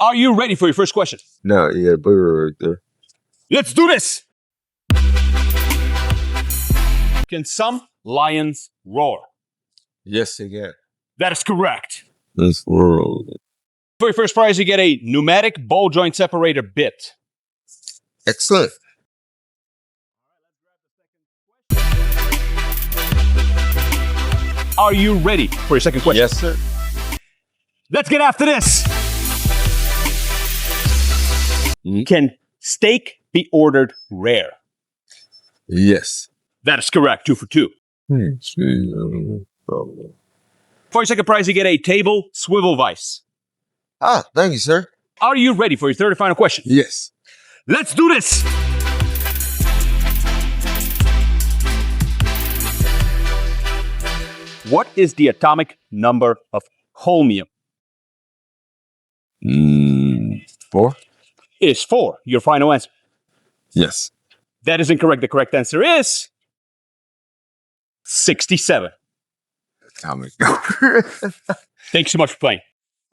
Are you ready for your first question? No, you got a booger right there. Let's do this! Can some lions roar? Yes, they can. That is correct. This world. For your first prize, you get a pneumatic ball joint separator bit. Excellent. Are you ready for your second question? Yes, sir. Let's get after this. Can steak be ordered rare? Yes. That is correct. 2 for 2. For your second prize, you get a table swivel vise. Ah, thank you, sir. Are you ready for your third and final question? Yes. Let's do this! What is the atomic number of holmium? 4? It is 4. Your final answer. Yes. That is incorrect. The correct answer is 67. Atomic. Thanks so much for playing.